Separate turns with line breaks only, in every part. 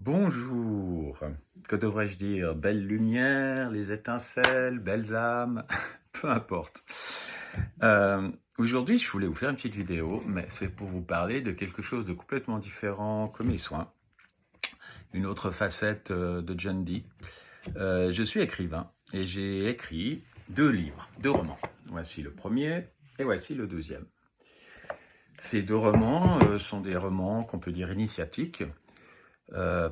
Bonjour, que devrais-je dire? Belle lumière, les étincelles, belles âmes, peu importe. Aujourd'hui, je voulais vous faire une petite vidéo, mais c'est pour vous parler de quelque chose de complètement différent que mes soins, une autre facette de John Dee. Je suis écrivain et j'ai écrit 2 livres, 2 romans. Voici le premier et voici le deuxième. Ces 2 romans sont des romans qu'on peut dire initiatiques,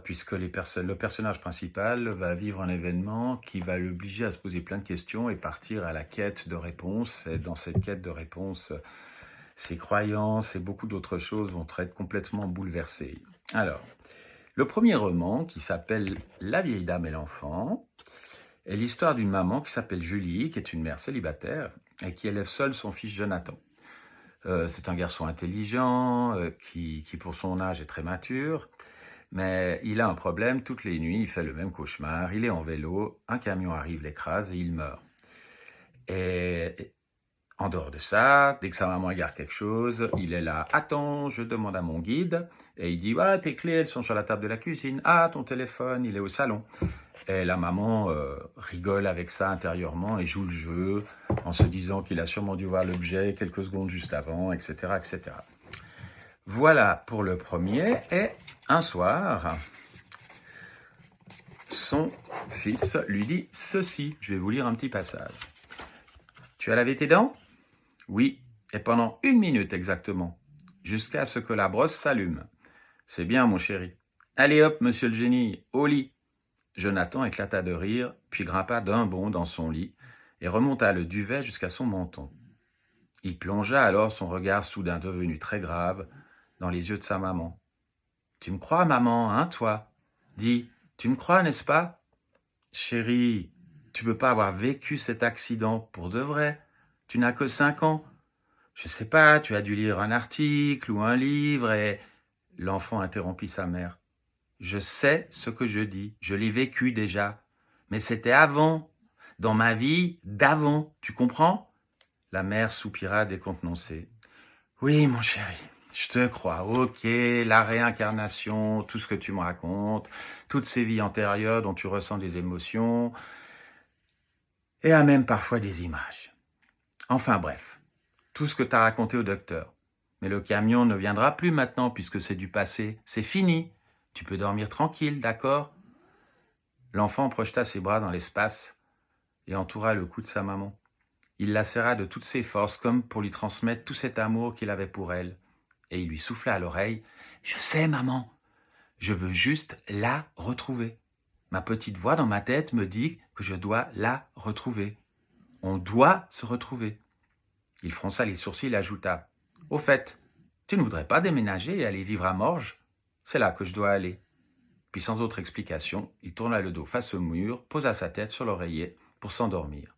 puisque le personnage principal va vivre un événement qui va l'obliger à se poser plein de questions et partir à la quête de réponses. Et dans cette quête de réponses, ses croyances et beaucoup d'autres choses vont être complètement bouleversées. Alors, le premier roman, qui s'appelle La vieille dame et l'enfant, est l'histoire d'une maman qui s'appelle Julie, qui est une mère célibataire et qui élève seule son fils Jonathan. C'est un garçon intelligent, qui pour son âge est très mature, mais il a un problème, toutes les nuits, il fait le même cauchemar, il est en vélo, un camion arrive, l'écrase et il meurt. Et en dehors de ça, dès que sa maman regarde quelque chose, il est là, attends, je demande à mon guide, et il dit, ah, tes clés, elles sont sur la table de la cuisine, ah, ton téléphone, il est au salon. Et la maman rigole avec ça intérieurement et joue le jeu en se disant qu'il a sûrement dû voir l'objet quelques secondes juste avant, etc., etc. Voilà pour le premier. Et un soir, son fils lui dit ceci. Je vais vous lire un petit passage. Tu as lavé tes dents? Oui, et pendant 1 minute exactement, jusqu'à ce que la brosse s'allume. C'est bien, mon chéri. Allez hop, monsieur le génie, au lit. Jonathan éclata de rire, puis grimpa d'un bond dans son lit et remonta le duvet jusqu'à son menton. Il plongea alors son regard soudain devenu très grave dans les yeux de sa maman. « Tu me crois, maman, hein, toi? Dis, tu me crois, n'est-ce pas? Chérie, tu peux pas avoir vécu cet accident pour de vrai. Tu n'as que 5 ans. Je sais pas, tu as dû lire un article ou un livre et... » L'enfant interrompit sa mère. « Je sais ce que je dis, je l'ai vécu déjà. Mais c'était avant, dans ma vie d'avant, tu comprends ?» La mère soupira décontenancée. « Oui, mon chéri, je te crois, ok, la réincarnation, tout ce que tu me racontes, toutes ces vies antérieures dont tu ressens des émotions, et à même parfois des images. Enfin bref, tout ce que tu as raconté au docteur. Mais le camion ne viendra plus maintenant puisque c'est du passé, c'est fini. Tu peux dormir tranquille, d'accord ?» L'enfant projeta ses bras dans l'espace et entoura le cou de sa maman. Il la serra de toutes ses forces comme pour lui transmettre tout cet amour qu'il avait pour elle. Et il lui souffla à l'oreille « Je sais, maman, je veux juste la retrouver. Ma petite voix dans ma tête me dit que je dois la retrouver. On doit se retrouver. » Il fronça les sourcils et ajouta « Au fait, tu ne voudrais pas déménager et aller vivre à Morges? C'est là que je dois aller. » Puis sans autre explication, il tourna le dos face au mur, posa sa tête sur l'oreiller pour s'endormir.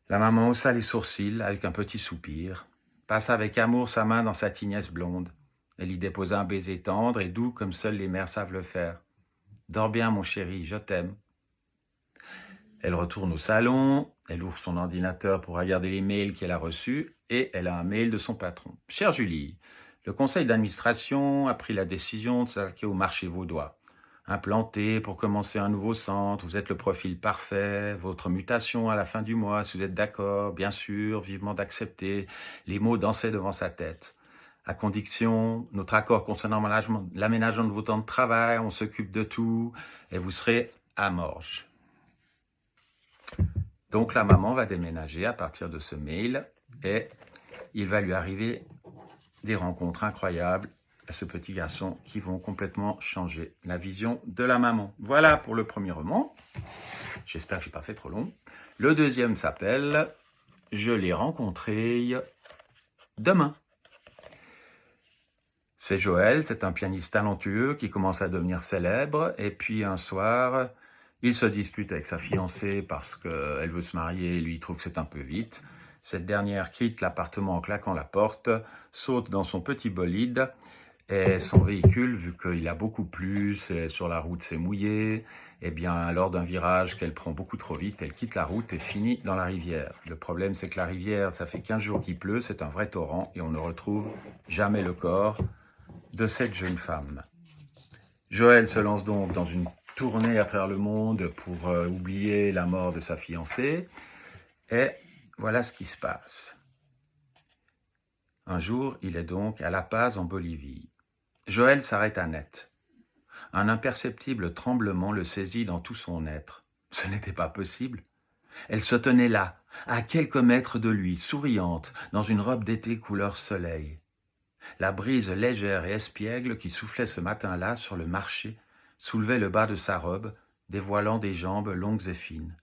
La maman haussa les sourcils avec un petit soupir, passa avec amour sa main dans sa tignesse blonde. Elle y déposa un baiser tendre et doux comme seules les mères savent le faire. « Dors bien, mon chéri, je t'aime. » Elle retourne au salon, elle ouvre son ordinateur pour regarder les mails qu'elle a reçus et elle a un mail de son patron. « Chère Julie, le conseil d'administration a pris la décision de s'attaquer au marché vaudois. Implanté pour commencer un nouveau centre, vous êtes le profil parfait, votre mutation à la fin du mois, si vous êtes d'accord, bien sûr, vivement d'accepter. » Les mots dansaient devant sa tête. « À condition, notre accord concernant l'aménagement de vos temps de travail, on s'occupe de tout et vous serez à Morges. » Donc la maman va déménager à partir de ce mail et il va lui arriver des rencontres incroyables à ce petit garçon qui vont complètement changer la vision de la maman. Voilà pour le premier roman. J'espère que je n'ai pas fait trop long. Le deuxième s'appelle « Je l'ai rencontré demain ». C'est Joël, c'est un pianiste talentueux qui commence à devenir célèbre et puis un soir, il se dispute avec sa fiancée parce qu'elle veut se marier et lui trouve que c'est un peu vite. Cette dernière quitte l'appartement en claquant la porte, saute dans son petit bolide et son véhicule, vu qu'il a beaucoup plu, sur la route c'est mouillé, et bien lors d'un virage qu'elle prend beaucoup trop vite, elle quitte la route et finit dans la rivière. Le problème c'est que la rivière, ça fait 15 jours qu'il pleut, c'est un vrai torrent et on ne retrouve jamais le corps de cette jeune femme. Joël se lance donc dans une tournée à travers le monde pour oublier la mort de sa fiancée. Et voilà ce qui se passe. Un jour, il est donc à La Paz, en Bolivie. Joël s'arrêta net. Un imperceptible tremblement le saisit dans tout son être. Ce n'était pas possible. Elle se tenait là, à quelques mètres de lui, souriante, dans une robe d'été couleur soleil. La brise légère et espiègle qui soufflait ce matin-là sur le marché soulevait le bas de sa robe, dévoilant des jambes longues et fines.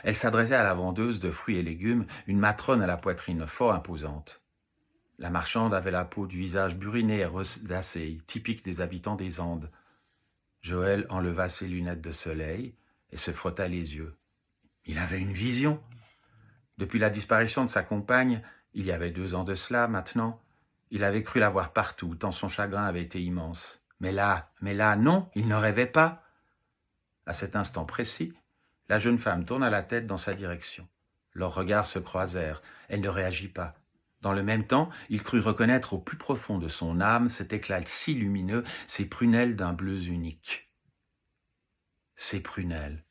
Elle s'adressait à la vendeuse de fruits et légumes, une matrone à la poitrine fort imposante. La marchande avait la peau du visage buriné et rosacée, typique des habitants des Andes. Joël enleva ses lunettes de soleil et se frotta les yeux. Il avait une vision. Depuis la disparition de sa compagne, il y avait 2 ans de cela maintenant, il avait cru la voir partout, tant son chagrin avait été immense. Mais là, non, il ne rêvait pas. À cet instant précis, la jeune femme tourna la tête dans sa direction. Leurs regards se croisèrent. Elle ne réagit pas. Dans le même temps, il crut reconnaître au plus profond de son âme cet éclat si lumineux, ces prunelles d'un bleu unique. Ses prunelles.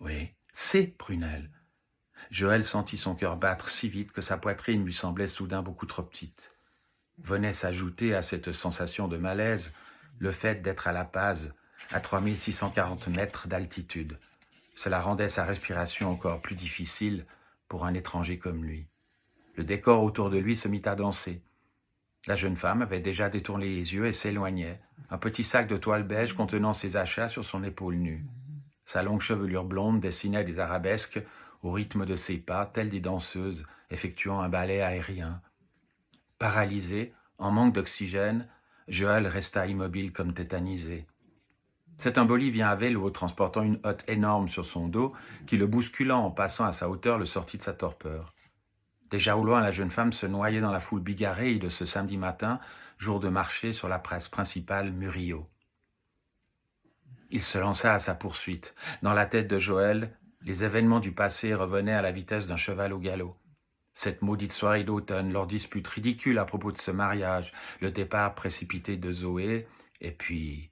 Oui, ses prunelles. Joël sentit son cœur battre si vite que sa poitrine lui semblait soudain beaucoup trop petite. Venait s'ajouter à cette sensation de malaise le fait d'être à La Paz, à 3640 mètres d'altitude. Cela rendait sa respiration encore plus difficile pour un étranger comme lui. Le décor autour de lui se mit à danser. La jeune femme avait déjà détourné les yeux et s'éloignait, un petit sac de toile beige contenant ses achats sur son épaule nue. Sa longue chevelure blonde dessinait des arabesques au rythme de ses pas, telles des danseuses effectuant un ballet aérien. Paralysé, en manque d'oxygène, Joël resta immobile comme tétanisé. C'est un Bolivien à vélo transportant une hotte énorme sur son dos qui, le bousculant en passant à sa hauteur, le sortit de sa torpeur. Déjà au loin, la jeune femme se noyait dans la foule bigarrée de ce samedi matin, jour de marché sur la place principale Murillo. Il se lança à sa poursuite. Dans la tête de Joël, les événements du passé revenaient à la vitesse d'un cheval au galop. Cette maudite soirée d'automne, leur dispute ridicule à propos de ce mariage, le départ précipité de Zoé, et puis...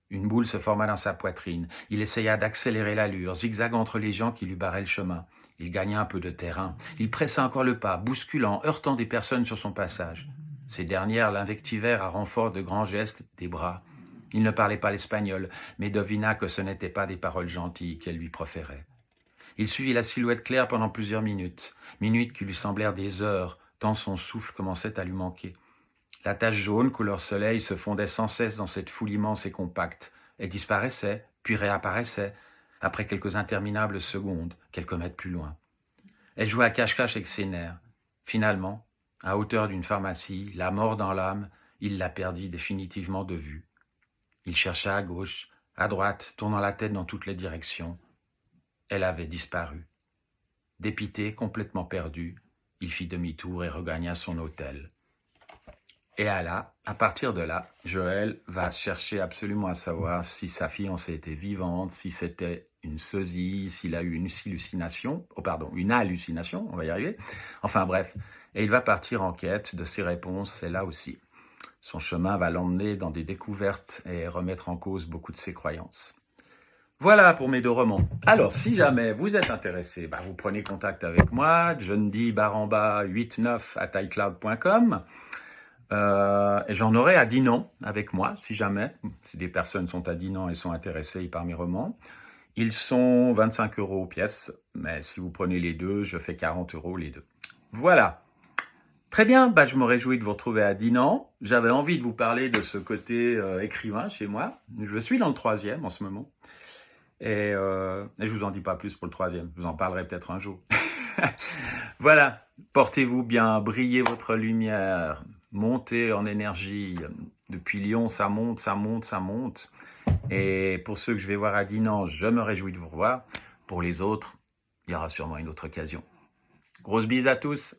Une boule se forma dans sa poitrine. Il essaya d'accélérer l'allure, zigzag entre les gens qui lui barraient le chemin. Il gagna un peu de terrain. Il pressa encore le pas, bousculant, heurtant des personnes sur son passage. Ces dernières l'invectivèrent à renfort de grands gestes des bras. Il ne parlait pas l'espagnol, mais devina que ce n'étaient pas des paroles gentilles qu'elle lui proférait. Il suivit la silhouette claire pendant plusieurs minutes qui lui semblèrent des heures, tant son souffle commençait à lui manquer. La tache jaune, couleur soleil, se fondait sans cesse dans cette foule immense et compacte. Elle disparaissait, puis réapparaissait, après quelques interminables secondes, quelques mètres plus loin. Elle jouait à cache-cache avec ses nerfs. Finalement, à hauteur d'une pharmacie, la mort dans l'âme, il la perdit définitivement de vue. Il chercha à gauche, à droite, tournant la tête dans toutes les directions. Elle avait disparu. Dépité, complètement perdu, il fit demi-tour et regagna son hôtel. Et à partir de là, Joël va chercher absolument à savoir si sa fiancée était vivante, si c'était une sosie, s'il a eu une hallucination, on va y arriver. Enfin bref, et il va partir en quête de ses réponses, et là aussi. Son chemin va l'emmener dans des découvertes et remettre en cause beaucoup de ses croyances. Voilà pour mes 2 romans. Alors, si jamais vous êtes intéressé, vous prenez contact avec moi, johndy89@icloud.com. Et j'en aurai à Dinan avec moi, si jamais. Si des personnes sont à Dinan et sont intéressées par mes romans. Ils sont 25 € pièce, mais si vous prenez les 2, je fais 40 € les 2. Voilà. Très bien, je me réjouis de vous retrouver à Dinan. J'avais envie de vous parler de ce côté écrivain chez moi. Je suis dans le 3e en ce moment. Et je vous en dis pas plus pour le 3e. Je vous en parlerai peut-être un jour. Voilà. Portez-vous bien, brillez votre lumière, montez en énergie. Depuis Lyon, ça monte, ça monte, ça monte. Et pour ceux que je vais voir à Dinan, je me réjouis de vous revoir. Pour les autres, il y aura sûrement une autre occasion. Grosse bise à tous.